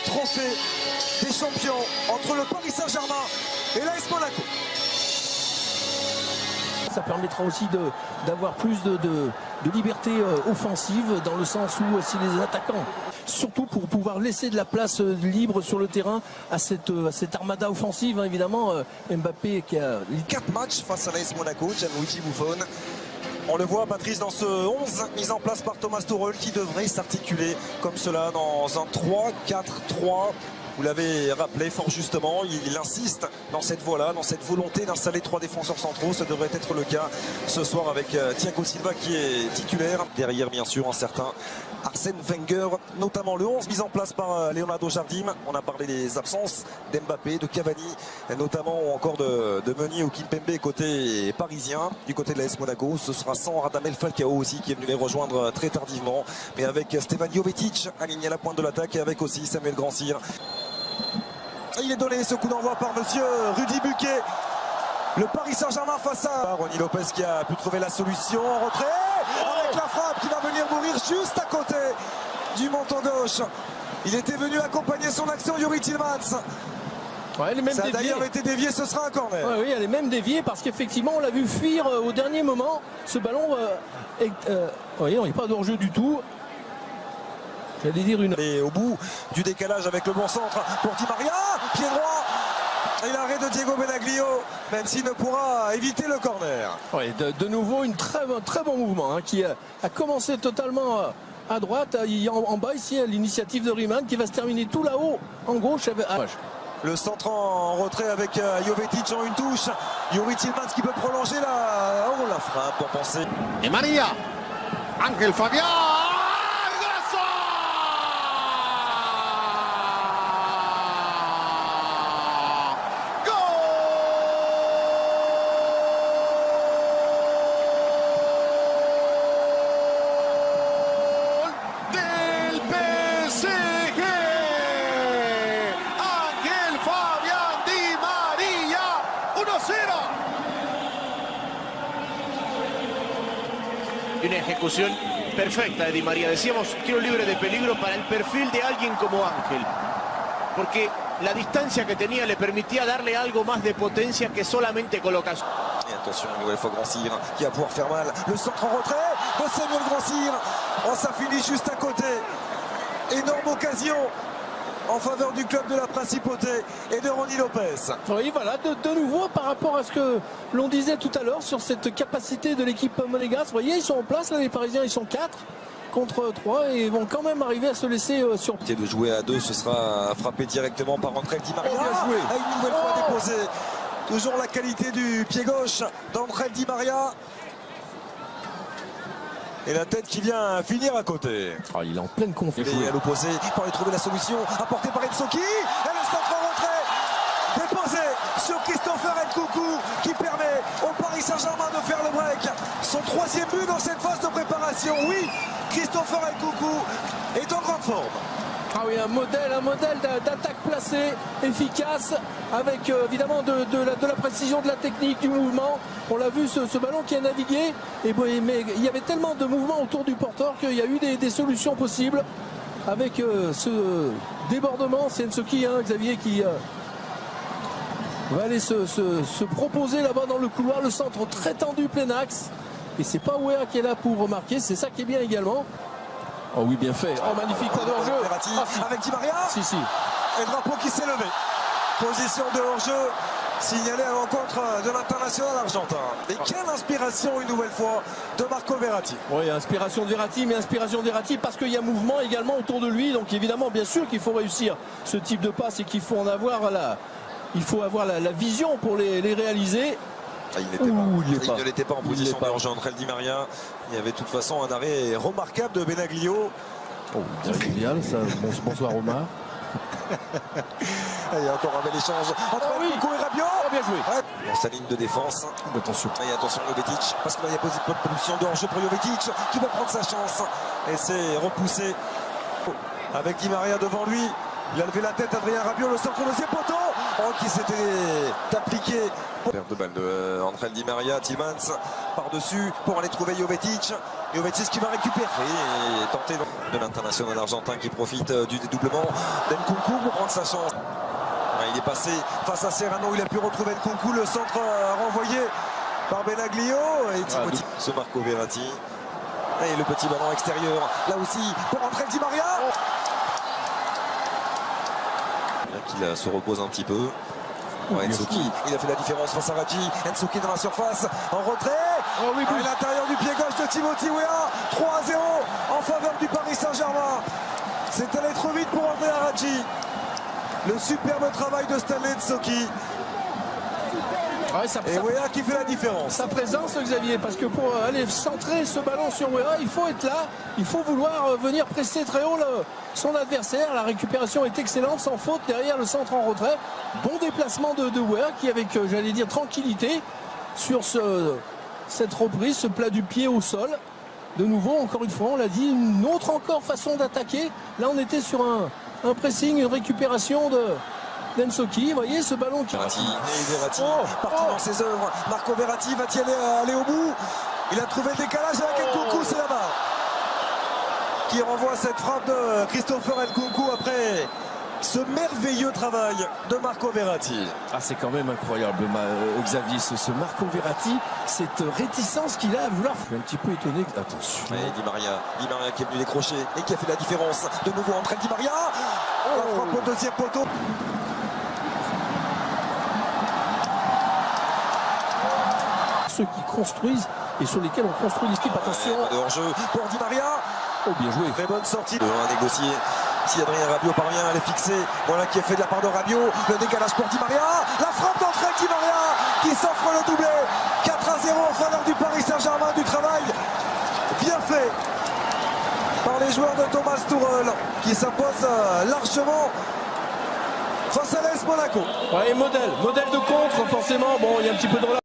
trophée des champions entre le Paris Saint-Germain et l'AS Monaco. Ça permettra aussi d'avoir plus de liberté offensive, dans le sens où si les attaquants, surtout pour pouvoir laisser de la place libre sur le terrain à cette armada offensive, hein, évidemment, Mbappé qui a 4 matchs face à l'AS Monaco, Gianluigi Buffon. On le voit, Patrice, dans ce 11 mis en place par Thomas Tuchel, qui devrait s'articuler comme cela dans un 3-4-3. Vous l'avez rappelé fort justement, il insiste dans cette voie-là, dans cette volonté d'installer 3 défenseurs centraux. Ça devrait être le cas ce soir avec Thiago Silva qui est titulaire. Derrière, bien sûr, un certain Arsène Wenger, notamment le 11 mis en place par Leonardo Jardim. On a parlé des absences d'Mbappé, de Cavani, notamment, ou encore de Meunier ou Kimpembe côté parisien. Du côté de l'AS Monaco, ce sera sans Radamel Falcao aussi, qui est venu les rejoindre très tardivement, mais avec Stefan Jovetic aligné à la pointe de l'attaque et avec aussi Samuel Grandsir. Il est donné ce coup d'envoi par monsieur Rudy Buquet. Le Paris Saint-Germain face à Ronny Lopez qui a pu trouver la solution en retrait avec la frappe qui va venir mourir juste à côté du menton gauche. Il était venu accompagner son action, Youri Tillmans. Ouais, elle est même ça a d'ailleurs été dévié, ce sera un corner. Ouais, oui, elle est même déviée parce qu'effectivement on l'a vu fuir au dernier moment. Ce ballon, voyez, on n'est pas d'hors-jeu du tout. J'allais dire une. Et au bout du décalage avec le bon centre pour Di Maria, pied droit. Et l'arrêt de Diego Benaglio, même s'il ne pourra éviter le corner. Ouais, de nouveau, un très bon mouvement, hein, qui a commencé totalement à droite. En bas ici, l'initiative de Riemann qui va se terminer tout là-haut, en gauche. Le centre en retrait avec Jovetic en une touche. Youri Tillmans qui peut prolonger la frappe pour penser. Et Maria, Ángel Fabián. Una ejecución perfecta de Di María. Decíamos, tiro libre de peligro para el perfil de alguien como Ángel. Porque la distancia que tenía le permitía darle algo más de potencia que solamente colocación. Et attention, une nouvelle fois Grandsir qui va pouvoir faire mal. Le centre en retrait de Samuel Grandsir. Oh, ça finit juste à côté. Énorme occasion en faveur du club de la Principauté et de Ronny Lopez. Oui, voilà, de nouveau par rapport à ce que l'on disait tout à l'heure sur cette capacité de l'équipe monégasque. Vous voyez, ils sont en place, là, les Parisiens, ils sont 4 contre 3 et vont quand même arriver à se laisser sur pied. De jouer à 2, ce sera frappé directement par Ángel Di Maria. Bien joué. Une nouvelle fois déposé. Toujours la qualité du pied gauche d'Ángel Di Maria. Et la tête qui vient finir à côté. Oh, il est en pleine confiance. Et à l'opposé, pour aller trouver la solution, apportée par Ensoki. Et le centre en retrait, déposé sur Christopher Nkunku, qui permet au Paris Saint-Germain de faire le break. Son 3e but dans cette phase de préparation. Oui, Christopher Nkunku est en grande forme. Ah oui, un modèle d'attaque placée, efficace, avec évidemment de la précision, de la technique, du mouvement. On l'a vu, ce ballon qui a navigué, mais il y avait tellement de mouvements autour du porteur qu'il y a eu des solutions possibles. Avec ce débordement, c'est Ensoki, hein, Xavier, qui va aller se proposer là-bas dans le couloir. Le centre très tendu, plein axe. Et c'est pas Weah qui est là pour remarquer, c'est ça qui est bien également. Oh oui, bien fait. Oh, magnifique, pas de hors-jeu. Avec Di Maria. Si. Et drapeau qui s'est levé. Position de hors-jeu signalée à l'encontre de l'international argentin. Et quelle inspiration une nouvelle fois de Marco Verratti. Oui, inspiration de Verratti, mais inspiration de Verratti parce qu'il y a mouvement également autour de lui. Donc évidemment, bien sûr qu'il faut réussir ce type de passe et qu'il faut en avoir il faut avoir la vision pour les réaliser. Ah, il ne l'était pas en position de hors-jeu, Ángel Di Maria. Il y avait de toute façon un arrêt remarquable de Benaglio. Oh, génial, ça. Bonsoir Omar. Il y a encore un bel échange entre Nkunku et Rabiot. Oh, bien joué. Ouais. Dans sa ligne de défense. Attention. Et attention Jovetic, parce qu'il y a position de hors-jeu pour Jovetic qui va prendre sa chance. Et c'est repoussé avec Di Maria devant lui. Il a levé la tête, Adrien Rabiot, le centre de ses poteaux. Oh, qui s'était appliqué. Perte de balle de Ángel Di Maria, Tillmans par-dessus pour aller trouver Jovetic. Jovetic qui va récupérer et tenter de l'international argentin qui profite du dédoublement d'Nkunku pour prendre sa chance. Il est passé face à Serrano, il a pu retrouver Nkunku, le centre renvoyé par Benaglio et Timothy. Ce Marco Verratti. Et le petit ballon extérieur, là aussi, pour entrer Di Maria. Qu'il se repose un petit peu. Nsuki, il a fait la différence face à Radji. Nsuki dans la surface, en retrait. À l'intérieur du pied gauche de Timothy Weah. 3-0 en faveur du Paris Saint-Germain. C'est allé trop vite pour Andrea Radji. Le superbe travail de Stanley Nsuki. Et Weah qui fait la différence. Sa présence, Xavier, parce que pour aller centrer ce ballon sur Weah, il faut être là, il faut vouloir venir presser très haut son adversaire. La récupération est excellente, sans faute derrière le centre en retrait. Bon déplacement de Weah qui, avec, j'allais dire, tranquillité sur cette reprise, ce plat du pied au sol. De nouveau, encore une fois, on l'a dit, une autre encore façon d'attaquer. Là, on était sur un pressing, une récupération d'Nsuki, vous voyez ce ballon qui... Verratti, parti dans ses œuvres. Marco Verratti va-t-il aller au bout? Il a trouvé le décalage avec Nkunku, c'est là-bas. Qui renvoie cette frappe de Christopher Nkunku après ce merveilleux travail de Marco Verratti. Ah, c'est quand même incroyable, Xavier, ce Marco Verratti, cette réticence qu'il a à vouloir. Je suis un petit peu étonné. Attention. Et Di Maria qui est venu décrocher et qui a fait la différence. De nouveau entrée Di Maria. La frappe au deuxième poteau. Ceux qui construisent et sur lesquels on construit l'équipe. Attention. De hors-jeu pour Di Maria. Oh, bien joué. Très bonne sortie. À négocier. Si Adrien Rabiot parvient à les fixer. Voilà qui est fait de la part de Rabiot. Le décalage pour Di Maria. La frappe d'entrée de Di Maria qui s'offre le doublé. 4-0 en faveur du Paris Saint-Germain. Du travail bien fait par les joueurs de Thomas Tuchel qui s'impose largement face à l'AS Monaco. Ouais, modèle de contre, forcément. Bon, il y a un petit peu de relâche.